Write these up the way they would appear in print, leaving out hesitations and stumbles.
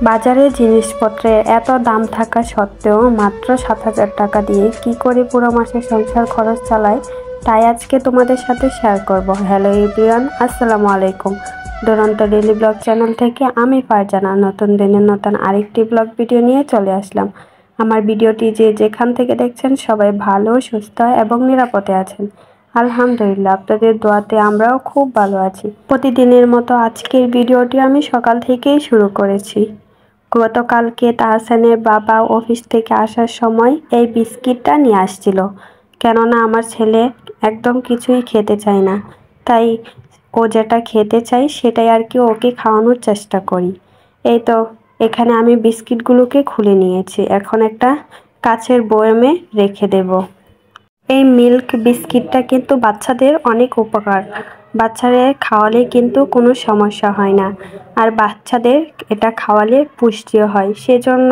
বাজারে জিনিসপত্রের এত দাম থাকা সত্ত্বেও মাত্র ৭,০০০ টাকা দিয়ে কি করে পুরো মাসের সংসার খরচ চালায়, তাই আজকে তোমাদের সাথে শেয়ার করব। হ্যালো এভরিওয়ান, আসসালামু আলাইকুম। দুরন্ত ডেইলি ব্লগ চ্যানেল থেকে আমি ফারজানা নতুন দিনের নতুন আরেকটি ব্লগ ভিডিও নিয়ে চলে আসলাম। আমার ভিডিওটি যে যেখান থেকে দেখছেন সবাই ভালো, সুস্থ এবং নিরাপদে আছেন। আলহামদুলিল্লাহ, আপনাদের দোয়াতে আমরাও খুব ভালো আছি। প্রতিদিনের মতো আজকের ভিডিওটি আমি সকাল থেকেই শুরু করেছি। গতকালকে তাহসানের বাবা অফিস থেকে আসার সময় এই বিস্কিটটা নিয়ে আসছিল, কেননা আমার ছেলে একদম কিছুই খেতে চায় না, তাই ও যেটা খেতে চায় সেটাই আর কি ওকে খাওয়ানোর চেষ্টা করি। এই তো এখানে আমি বিস্কিটগুলোকে খুলে নিয়েছি, এখন একটা কাচের বয়ামে রেখে দেব। এই মিল্ক বিস্কিটটা কিন্তু বাচ্চাদের অনেক উপকার, বাচ্চাদের খাওয়ালে কিন্তু কোনো সমস্যা হয় না, আর বাচ্চাদের এটা খাওয়ালে পুষ্টিও হয়। সেজন্য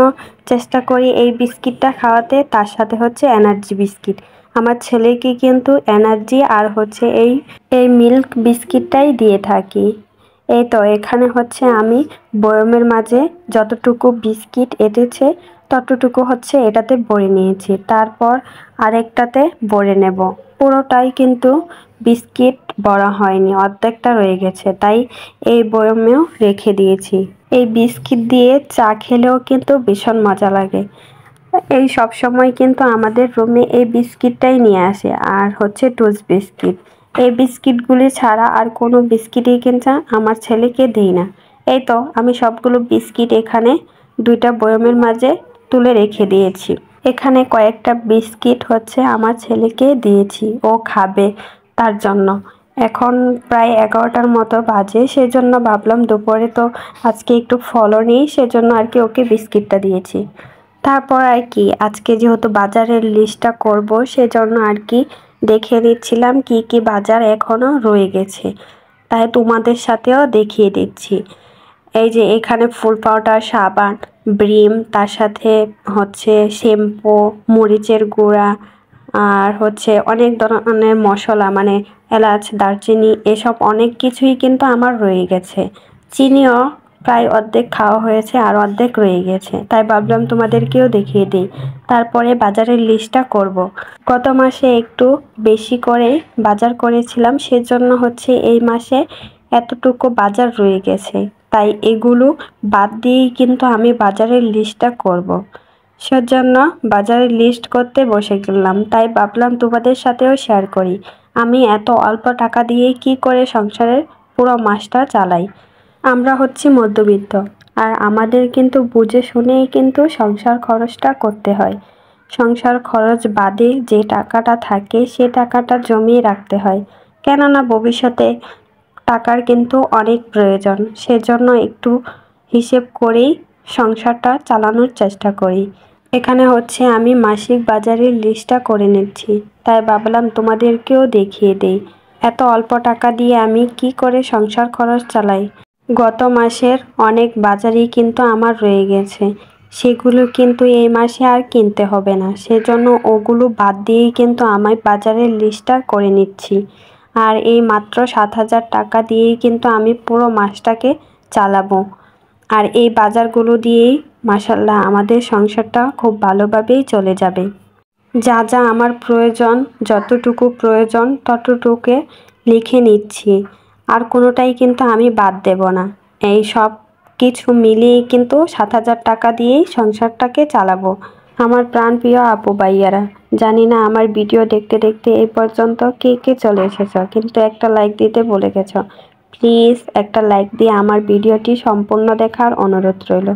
চেষ্টা করি এই বিস্কিটটা খাওয়াতে, তার সাথে হচ্ছে এনার্জি বিস্কিট। আমার ছেলেকে কিন্তু এনার্জি আর হচ্ছে এই মিল্ক বিস্কিটটাই দিয়ে থাকি। এই তো এখানে হচ্ছে আমি বয়মের মাঝে যতটুকু বিস্কিট এঁটেছে ততটুকু হচ্ছে এটাতে ভরে নিয়েছি, তারপর আরেকটাতে ভরে নেব। পুরোটাই কিন্তু বিস্কিট ভরা হয়নি, অর্ধেকটা রয়ে গেছে, তাই এই বয়মেও রেখে দিয়েছি। এই বিস্কিট দিয়ে চা খেলেও কিন্তু ভীষণ মজা লাগে। এই সব সময় কিন্তু আমাদের রুমে এই বিস্কিটটাই নিয়ে আসে, আর হচ্ছে টুস বিস্কিট। এই বিস্কিটগুলি ছাড়া আর কোনো বিস্কিটই কিন্তু আমার ছেলেকে দেই না। এই তো আমি সবগুলো বিস্কিট এখানে দুইটা বয়মের মাঝে তুলে রেখে দিয়েছি। এখানে কয়েকটা বিস্কিট হচ্ছে আমার ছেলেকে দিয়েছি, ও খাবে তার জন্য। এখন প্রায় 11টার মতো বাজে, সেজন্য ভাবলাম দুপুরে তো আজকে একটু ফলও নেই, সেজন্য আর কি ওকে বিস্কিটটা দিয়েছি। তারপর আর কি আজকে যেহেতু বাজারের লিস্টটা করব, সেজন্য আর কি দেখে নিচ্ছিলাম কি কি বাজার এখনও রয়ে গেছে, তাই তোমাদের সাথেও দেখিয়ে দিচ্ছি। এই যে এখানে ফুল পাউডার, সাবান, ব্রিম, তার সাথে হচ্ছে শ্যাম্পু, মরিচের গুঁড়া, আর হচ্ছে অনেক ধরনের মশলা, মানে এলাচ, দারচিনি, এসব অনেক কিছুই কিন্তু আমার রয়ে গেছে। চিনিও প্রায় অর্ধেক খাওয়া হয়েছে আর অর্ধেক রয়ে গেছে, তাই ভাবলাম তোমাদেরকেও দেখিয়ে দিই। তারপরে বাজারের লিস্টটা করব। গত মাসে একটু বেশি করে বাজার করেছিলাম, সেজন্য হচ্ছে এই মাসে এতটুকু বাজার রয়ে গেছে, তাই এগুলো বাদ দিয়েই কিন্তু আমি বাজারের লিস্টটা করব। সেজন্য বাজারের লিস্ট করতে বসে গেলাম, তাই ভাবলাম তোমাদের সাথেও শেয়ার করি আমি এত অল্প টাকা দিয়ে কি করে সংসারের পুরো মাসটা চালাই। আমরা হচ্ছি মধ্যবিত্ত, আর আমাদের কিন্তু বুঝে শুনেই কিন্তু সংসার খরচটা করতে হয়। সংসার খরচ বাদে যে টাকাটা থাকে সে টাকাটা জমিয়ে রাখতে হয়, কেননা ভবিষ্যতে টাকার কিন্তু অনেক প্রয়োজন। সেজন্য একটু হিসেব করেই সংসারটা চালানোর চেষ্টা করি। এখানে হচ্ছে আমি মাসিক বাজারের লিস্টটা করে নিচ্ছি, তাই ভাবলাম তোমাদেরকেও দেখিয়ে দেই এত অল্প টাকা দিয়ে আমি কি করে সংসার খরচ চালাই। গত মাসের অনেক বাজারই কিন্তু আমার রয়ে গেছে, সেগুলো কিন্তু এই মাসে আর কিনতে হবে না, সেজন্য ওগুলো বাদ দিয়েই কিন্তু আমি বাজারের লিস্টটা করে নিচ্ছি। আর এই মাত্র ৭,০০০ টাকা দিয়েই কিন্তু আমি পুরো মাসটাকে চালাবো, আর এই বাজারগুলো দিয়েই মাশাআল্লাহ আমাদের সংসারটা খুব ভালোভাবেই চলে যাবে। যা যা আমার প্রয়োজন, যতটুকু প্রয়োজন ততটুকু লিখে নিচ্ছি, আর কোনোটাই কিন্তু আমি বাদ দেব না। এই সব কিছু মিলিয়েই কিন্তু ৭,০০০ টাকা দিয়েই সংসারটাকে চালাবো। আমার প্রাণপ্রিয় আপু ভাইয়ারা, জানি না আমার ভিডিও দেখতে দেখতে এই পর্যন্ত কে কে চলে এসেছ, কিন্তু একটা লাইক দিতে ভুলে গেছো। প্লিজ একটা লাইক দিয়ে আমার ভিডিওটি সম্পূর্ণ দেখার অনুরোধ রইল।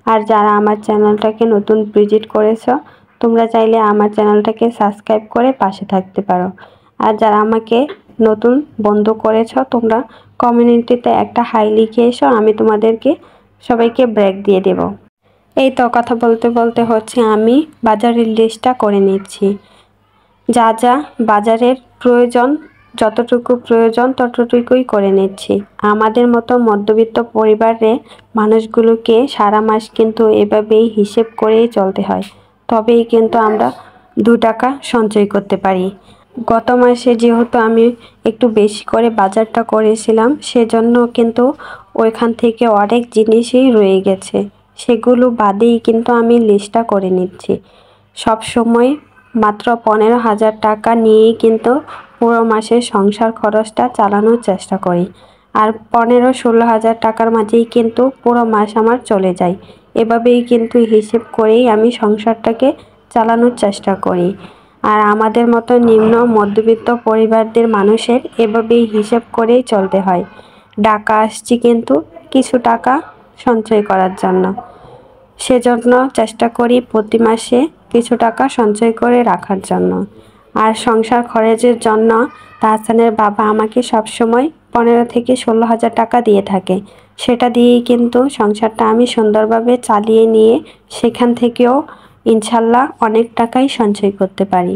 আর যারা আমার চ্যানেলটাকে নতুন ভিজিট করেছো, তোমরা চাইলে আমার চ্যানেলটাকে সাবস্ক্রাইব করে পাশে থাকতে পারো। আর যারা আমাকে নতুন বন্ধু করেছো, তোমরা কমিউনিটিতে একটা হাই লিখে এসো, আমি তোমাদেরকে সবাইকে ব্রেক দিয়ে দেব। এই তো কথা বলতে বলতে হচ্ছে আমি বাজারের লিস্টটা করে নিচ্ছি। যা যা বাজারের প্রয়োজন যতটুকু প্রয়োজন ততটুকুই করে নিচ্ছি। আমাদের মতো মধ্যবিত্ত পরিবারের মানুষগুলোকে সারা মাস কিন্তু এভাবেই হিসেব করেই চলতে হয়, তবেই কিন্তু আমরা 2 টাকা সঞ্চয় করতে পারি। গত মাসে যেহেতু আমি একটু বেশি করে বাজারটা করেছিলাম, সেজন্য কিন্তু ওইখান থেকে অনেক জিনিসই রয়ে গেছে। সেগুলো বাদেই কিন্তু আমি লিস্টটা করে নিচ্ছি। সব সময় মাত্র 15,000 টাকা নিয়েই কিন্তু পুরো মাসের সংসার খরচটা চালানোর চেষ্টা করি। আর 15-16,000 টাকার মাঝেই কিন্তু পুরো মাস আমার চলে যায়। এভাবেই কিন্তু হিসেব করেই আমি সংসারটাকে চালানোর চেষ্টা করি। আর আমাদের মতো নিম্ন মধ্যবিত্ত পরিবারদের মানুষের এভাবেই হিসেব করেই চলতে হয়। ঢাকা আসছি কিন্তু কিছু টাকা সঞ্চয় করার জন্য। সেজন্য চেষ্টা করি প্রতি মাসে কিছু টাকা সঞ্চয় করে রাখার জন্য। আর সংসার খরচের জন্য তাহসানের বাবা আমাকে সবসময় 15-16,000 টাকা দিয়ে থাকে। সেটা দিয়েই কিন্তু সংসারটা আমি সুন্দরভাবে চালিয়ে নিয়ে সেখান থেকেও ইনশাল্লাহ অনেক টাকাই সঞ্চয় করতে পারি।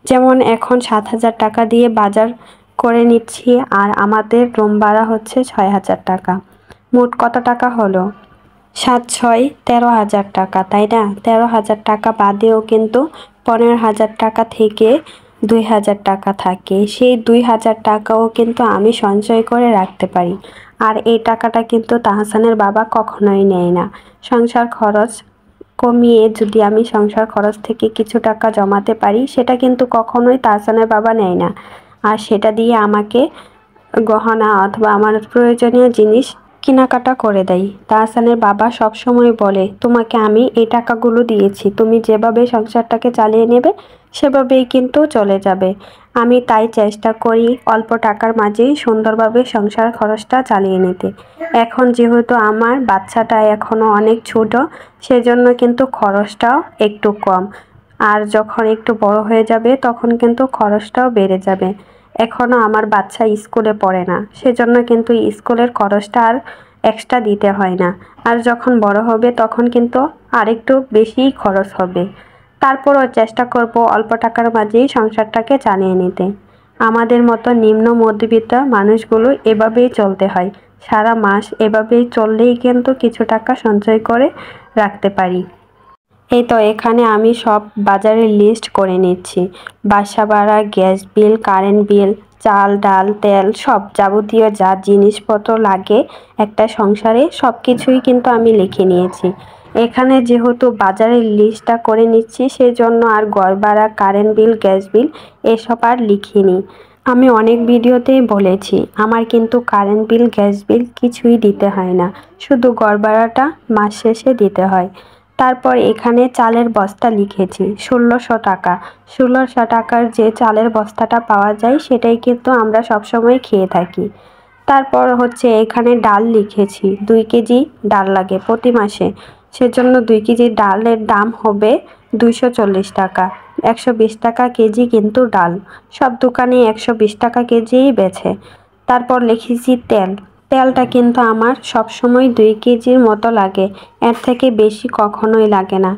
যেমন এখন 7,000 টাকা দিয়ে বাজার করে নিচ্ছি, আর আমাদের রুম ভাড়া হচ্ছে 6,000 টাকা। মোট কত টাকা হলো? 7-6-13,000 টাকা, তাই না? 13,000 টাকা বাদেও কিন্তু 15,000 টাকা থেকে 2,000 টাকা থাকে। সেই 2,000 টাকাও কিন্তু আমি সঞ্চয় করে রাখতে পারি। আর এই টাকাটা কিন্তু তাহসানের বাবা কখনোই নেয় না। সংসার খরচ কমিয়ে যদি আমি সংসার খরচ থেকে কিছু টাকা জমাতে পারি, সেটা কিন্তু কখনোই তাহসানের বাবা নেয় না। আর সেটা দিয়ে আমাকে গহনা অথবা আমার প্রয়োজনীয় জিনিস কেনাকাটা করে দেয়। তাহসানের বাবা সবসময় বলে, তোমাকে আমি এই টাকাগুলো দিয়েছি, তুমি যেভাবে সংসারটাকে চালিয়ে নেবে সেভাবেই কিন্তু চলে যাবে। আমি তাই চেষ্টা করি অল্প টাকার মাঝেই সুন্দরভাবে সংসার খরচটা চালিয়ে নিতে। এখন যেহেতু আমার বাচ্চাটা এখনও অনেক ছোট, সেজন্য কিন্তু খরচটাও একটু কম। আর যখন একটু বড় হয়ে যাবে তখন কিন্তু খরচটাও বেড়ে যাবে। এখনও আমার বাচ্চা স্কুলে পড়ে না, সেজন্য কিন্তু স্কুলের খরচটা আর এক্সট্রা দিতে হয় না। আর যখন বড় হবে তখন কিন্তু আরেকটু বেশিই খরচ হবে। তারপরও চেষ্টা করব অল্প টাকার মাঝেই সংসারটাকে চালিয়ে নিতে। আমাদের মতো নিম্ন মধ্যবিত্ত মানুষগুলো এভাবেই চলতে হয়। সারা মাস এভাবেই চললেই কিন্তু কিছু টাকা সঞ্চয় করে রাখতে পারি। এই তো এখানে আমি সব বাজারের লিস্ট করে নিচ্ছি। বাসা ভাড়া, গ্যাস বিল, কারেন্ট বিল, চাল, ডাল, তেল, সব যাবতীয় যা জিনিসপত্র লাগে একটা সংসারে সব কিছুই কিন্তু আমি লিখে নিয়েছি। এখানে যেহেতু বাজারের লিস্টটা করে নিচ্ছি, সেজন্য আর ঘর ভাড়া, কারেন্ট বিল, গ্যাস বিল এসব আর লিখিনি। আমি অনেক ভিডিওতেই বলেছি আমার কিন্তু কারেন্ট বিল, গ্যাস বিল কিছুই দিতে হয় না, শুধু ঘর ভাড়াটা মাস শেষে দিতে হয়। তারপর এখানে চালের বস্তা লিখেছি 1,600 টাকা। 1,600 টাকার যে চালের বস্তাটা পাওয়া যায় সেটাই কিন্তু আমরা সবসময় খেয়ে থাকি। তারপর হচ্ছে এখানে ডাল লিখেছি, 2 কেজি ডাল লাগে প্রতি মাসে। সেজন্য 2 কেজি ডালের দাম হবে 240 টাকা। 120 টাকা কেজি কিন্তু ডাল। সব দোকানে 120 টাকা কেজিই বেচে। তারপর লিখেছি তেল। তেলটা কিন্তু আমার সবসময় 2 কেজির মতো লাগে, এর থেকে বেশি কখনোই লাগে না।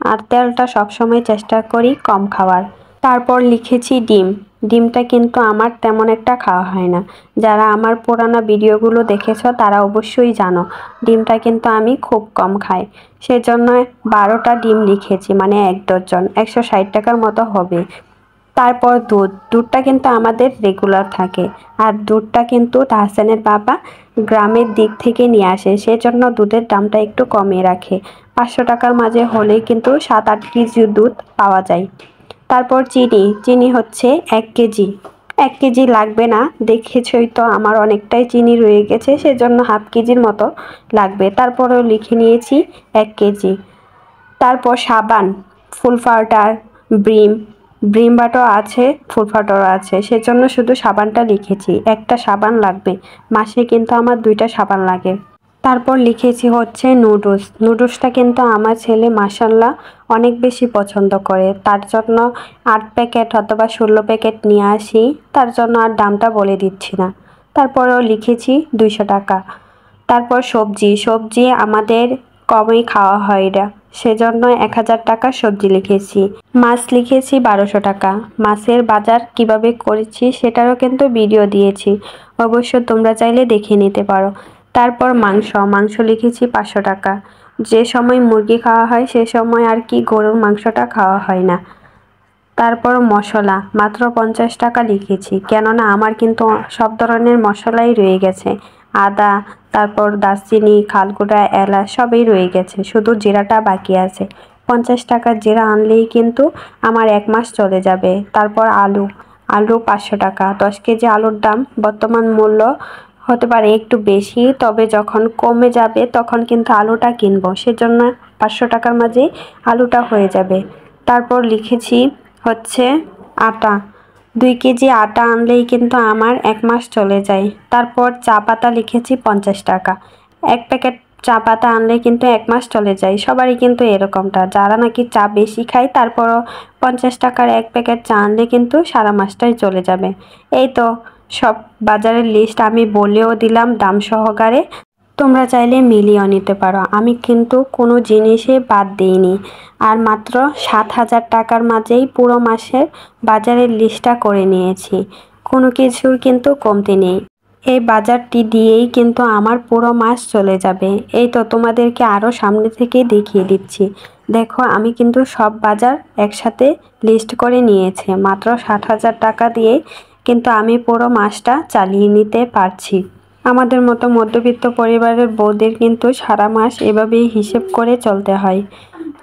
আর তেলটা সবসময় চেষ্টা করি কম খাওয়ার। তারপর লিখেছি ডিম। ডিমটা কিন্তু আমার তেমন একটা খাওয়া হয় না। যারা আমার পুরানো ভিডিওগুলো দেখেছো তারা অবশ্যই জানো ডিমটা কিন্তু আমি খুব কম খাই। সেজন্য 12টা ডিম লিখেছি, মানে 1 ডজন, 160 টাকার মতো হবে। তারপর দুধটা কিন্তু আমাদের রেগুলার থাকে। আর দুধটা কিন্তু তাহসানের বাবা গ্রামের দিক থেকে নিয়ে আসে, সেজন্য দুধের দামটা একটু কমিয়ে রাখে। 500 টাকার মাঝে হলেই কিন্তু 7-8 কেজি দুধ পাওয়া যায়। তারপর চিনি হচ্ছে 1 কেজি। 1 কেজি লাগবে না, দেখেছই তো আমার অনেকটাই চিনি রয়ে গেছে, সেজন্য হাফ কেজির মতো লাগবে। তারপরেও লিখে নিয়েছি 1 কেজি। তারপর সাবান, ফুল পাউডার, ব্রিম বাটাও আছে, ফুল পাউডারও আছে, সেজন্য শুধু সাবানটা লিখেছি। একটা সাবান লাগবে, মাসে কিন্তু আমার 2টা সাবান লাগে। তারপর লিখেছি হচ্ছে নুডলসটা কিন্তু আমার ছেলে মাশাল্লাহ অনেক বেশি পছন্দ করে, তার জন্য 8 প্যাকেট অথবা 16 প্যাকেট নিয়ে আসি, তার জন্য আর দামটা বলে দিচ্ছি না। তারপরেও লিখেছি 200 টাকা। তারপর সবজি আমাদের কমই খাওয়া হয়, সেজন্য 1000 টাকা সবজি লিখেছি। মাছ লিখেছি 1200 টাকা। মাছের বাজার কিভাবে করেছি সেটারও কিন্তু ভিডিও দিয়েছি, অবশ্য তোমরা চাইলে দেখে নিতে পারো। তারপর মাংস লিখেছি 500 টাকা। যে সময় মুরগি খাওয়া হয় সে সময় আর কি গরুর মাংসটা খাওয়া হয় না। তারপর মশলা মাত্র 50 টাকা লিখেছি, কেননা আমার কিন্তু সব ধরনের মশলাই রয়ে গেছে। আদা, তারপর দারচিনি, খালকুটা, এলাচ সবই রয়ে গেছে, শুধু জিরাটা বাকি আছে। 50 টাকার জিরা আনলেই কিন্তু আমার 1 মাস চলে যাবে। তারপর আলু 500 টাকা। 10 কেজি আলুর দাম বর্তমান মূল্য হতে পারে একটু বেশি, তবে যখন কমে যাবে তখন কিন্তু আলুটা কিনবো, সেজন্য 500 টাকার মাঝে আলুটা হয়ে যাবে। তারপর লিখেছি হচ্ছে আটা। 2 কেজি আটা আনলেই কিন্তু আমার 1 মাস চলে যায়। তারপর চা পাতা লিখেছি 50 টাকা। 1 প্যাকেট চা পাতা আনলে কিন্তু 1 মাস চলে যায়। সবারই কিন্তু এরকমটা, যারা নাকি চা বেশি খায় তারপরও 50 টাকার 1 প্যাকেট চা আনলে কিন্তু সারা মাসটাই চলে যাবে। এই তো সব বাজারের লিস্ট আমি বলেও দিলাম দাম সহকারে। তোমরা চাইলে মিলিয়েও নিতে পারো, আমি কিন্তু কোনো জিনিসে বাদ দিইনি। আর মাত্র 7000 টাকার মাঝেই পুরো মাসের বাজারের লিস্টটা করে নিয়েছি, কোনো কিছুর কিন্তু কমতি নেই। এই বাজারটি দিয়েই কিন্তু আমার পুরো মাস চলে যাবে। এই তো তোমাদেরকে আরও সামনে থেকে দেখিয়ে দিচ্ছি। দেখো আমি কিন্তু সব বাজার একসাথে লিস্ট করে নিয়েছি, মাত্র 70,000 টাকা দিয়ে কিন্তু আমি পুরো মাসটা চালিয়ে নিতে পারছি। আমাদের মতো মধ্যবিত্ত পরিবারের বউদের কিন্তু সারা মাস এভাবেই হিসেব করে চলতে হয়।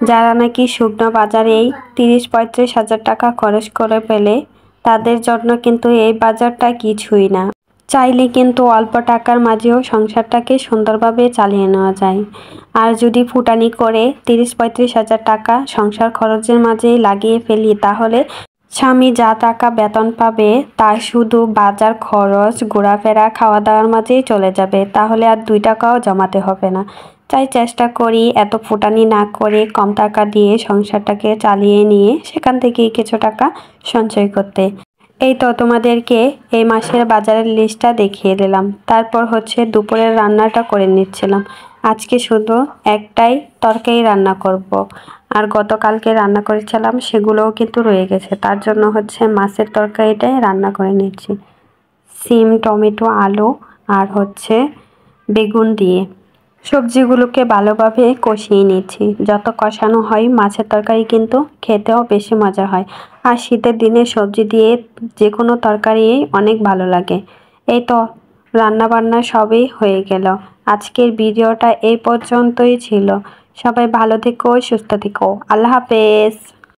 যারা নাকি শুকনো বাজারেই 30-35 হাজার টাকা খরচ করে ফেলে, তাদের জন্য কিন্তু এই বাজারটা কিছুই না। চাইলে কিন্তু অল্প টাকার মাঝেও সংসারটাকে সুন্দরভাবে চালিয়ে নেওয়া যায়। আর যদি ফুটানি করে 30-35 হাজার টাকা সংসার খরচের মাঝেই লাগিয়ে ফেলি, তাহলে স্বামী যা টাকা বেতন পাবে তা শুধু বাজার খরচ, ঘোরাফেরা, খাওয়া দাওয়ার মাঝেই চলে যাবে, তাহলে আর 2 টাকাও জমাতে হবে না। তাই চেষ্টা করি এত ফুটানি না করে কম টাকা দিয়ে সংসারটাকে চালিয়ে নিয়ে সেখান থেকেই কিছু টাকা সঞ্চয় করতে। এই তো তোমাদেরকে এই মাসের বাজারের লিস্টটা দেখিয়ে দিলাম। তারপর হচ্ছে দুপুরের রান্নাটা করে নিচ্ছিলাম। আজকে শুধু একটাই তরকারি রান্না করব। আর গতকালকে রান্না করেছিলাম সেগুলোও কিন্তু রয়ে গেছে, তার জন্য হচ্ছে মাছের তরকারিটাই রান্না করে নিচ্ছি। সিম, টমেটো, আলু আর হচ্ছে বেগুন দিয়ে সবজিগুলোকে ভালোভাবে কষিয়ে নিচ্ছি। যত কষানো হয় মাছের তরকারি কিন্তু খেতেও বেশি মজা হয়। আর শীতের দিনে সবজি দিয়ে যে কোনো তরকারি অনেক ভালো লাগে। এই তো রান্নাবান্না সবই হয়ে গেল। আজকের ভিডিওটা এই পর্যন্তই ছিল। সবাই ভালো থেকো, সুস্থ থেকো। আল্লাহ হাফেজ।